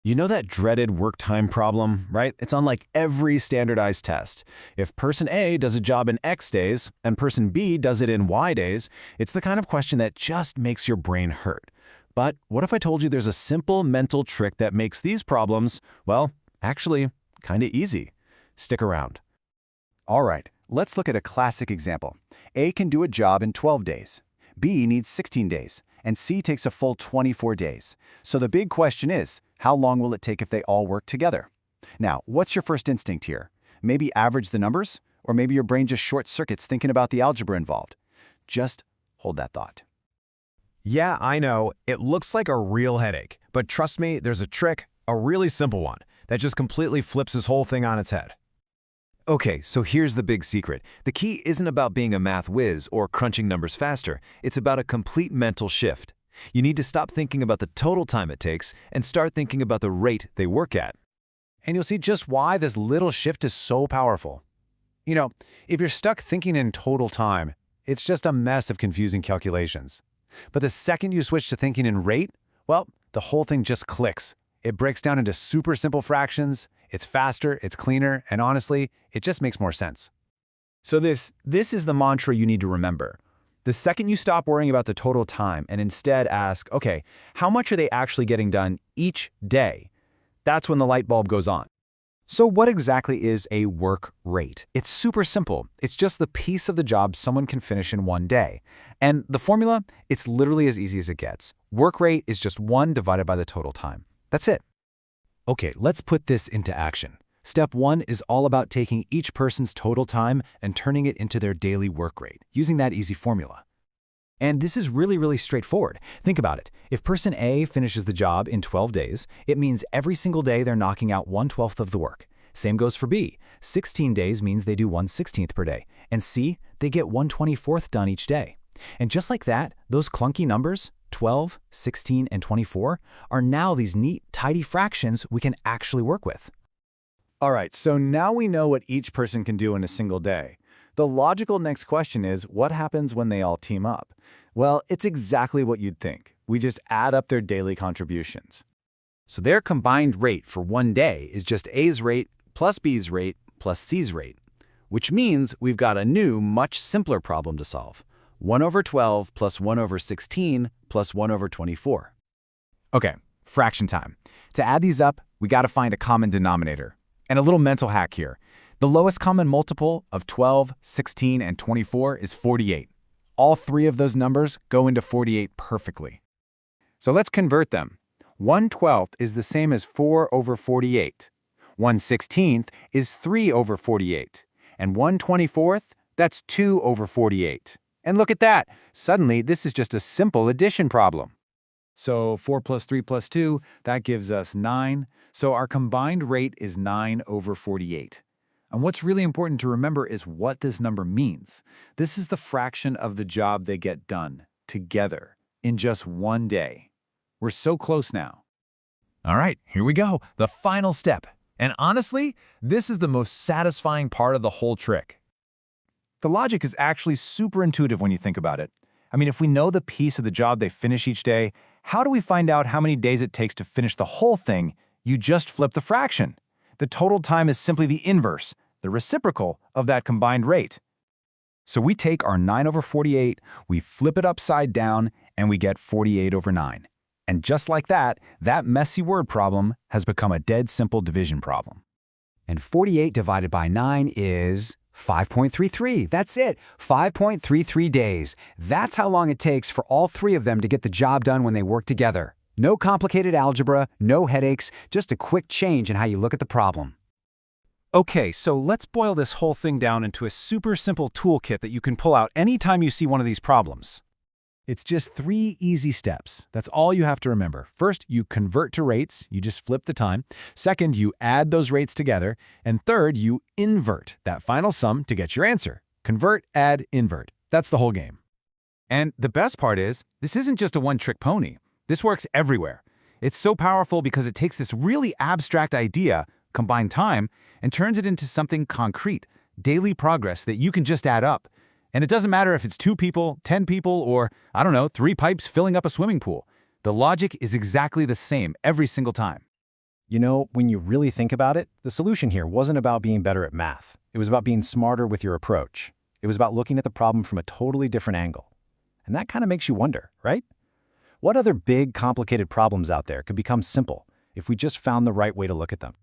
You know that dreaded work time problem, right? It's on like every standardized test. If person A does a job in X days and person B does it in Y days, it's the kind of question that just makes your brain hurt. But what if I told you there's a simple mental trick that makes these problems, well, actually, kind of easy? Stick around. All right, let's look at a classic example. A can do a job in 12 days. B needs 16 days, and C takes a full 24 days. So the big question is, how long will it take if they all work together? Now, what's your first instinct here? Maybe average the numbers? Or maybe your brain just short circuits thinking about the algebra involved? Just hold that thought. Yeah, I know, it looks like a real headache, but trust me, there's a trick, a really simple one, that just completely flips this whole thing on its head. Okay, so here's the big secret. The key isn't about being a math whiz or crunching numbers faster. It's about a complete mental shift. You need to stop thinking about the total time it takes and start thinking about the rate they work at. And you'll see just why this little shift is so powerful. You know, if you're stuck thinking in total time, it's just a mess of confusing calculations. But the second you switch to thinking in rate, well, the whole thing just clicks. It breaks down into super simple fractions, it's faster, it's cleaner, and honestly, it just makes more sense. So this is the mantra you need to remember. The second you stop worrying about the total time and instead ask, okay, how much are they actually getting done each day? That's when the light bulb goes on. So what exactly is a work rate? It's super simple. It's just the piece of the job someone can finish in one day. And the formula, it's literally as easy as it gets. Work rate is just 1 divided by the total time. That's it. Okay, let's put this into action. Step 1 is all about taking each person's total time and turning it into their daily work rate, using that easy formula. And this is really straightforward. Think about it. If person A finishes the job in 12 days, it means every single day they're knocking out 1/12 of the work. Same goes for B. 16 days means they do 1/16 per day. And C, they get 1/24 done each day. And just like that, those clunky numbers, 12, 16, and 24, are now these neat, tidy fractions we can actually work with. All right, so now we know what each person can do in a single day. The logical next question is, what happens when they all team up? Well, it's exactly what you'd think. We just add up their daily contributions. So their combined rate for one day is just A's rate plus B's rate plus C's rate, which means we've got a new, much simpler problem to solve. 1/12 plus 1/16 plus 1/24. Okay, fraction time. To add these up, we got to find a common denominator. And a little mental hack here. The lowest common multiple of 12, 16, and 24 is 48. All three of those numbers go into 48 perfectly. So let's convert them. 1/12 is the same as 4/48. 1/16 is 3/48. And 1/24, that's 2/48. And look at that. Suddenly, this is just a simple addition problem. So 4 plus 3 plus 2, that gives us 9. So our combined rate is 9/48. And what's really important to remember is what this number means. This is the fraction of the job they get done together in just one day. We're so close now. All right, here we go, the final step. And honestly, this is the most satisfying part of the whole trick. The logic is actually super intuitive when you think about it. I mean, if we know the piece of the job they finish each day, how do we find out how many days it takes to finish the whole thing? You just flip the fraction. The total time is simply the inverse, the reciprocal of that combined rate. So we take our 9/48, we flip it upside down, and we get 48/9. And just like that messy word problem has become a dead simple division problem. And 48 divided by 9 is 5.33. That's it, 5.33 days. That's how long it takes for all three of them to get the job done when they work together. No complicated algebra, no headaches, just a quick change in how you look at the problem. Okay, so let's boil this whole thing down into a super simple toolkit that you can pull out anytime you see one of these problems. It's just 3 easy steps. That's all you have to remember. First, you convert to rates. You just flip the time. Second, you add those rates together. And third, you invert that final sum to get your answer. Convert, add, invert. That's the whole game. And the best part is, this isn't just a one-trick pony. This works everywhere. It's so powerful because it takes this really abstract idea, combined time, and turns it into something concrete, daily progress that you can just add up. And it doesn't matter if it's 2 people, 10 people, or, I don't know, 3 pipes filling up a swimming pool. The logic is exactly the same every single time. You know, when you really think about it, the solution here wasn't about being better at math. It was about being smarter with your approach. It was about looking at the problem from a totally different angle. And that kind of makes you wonder, right? What other big, complicated problems out there could become simple if we just found the right way to look at them?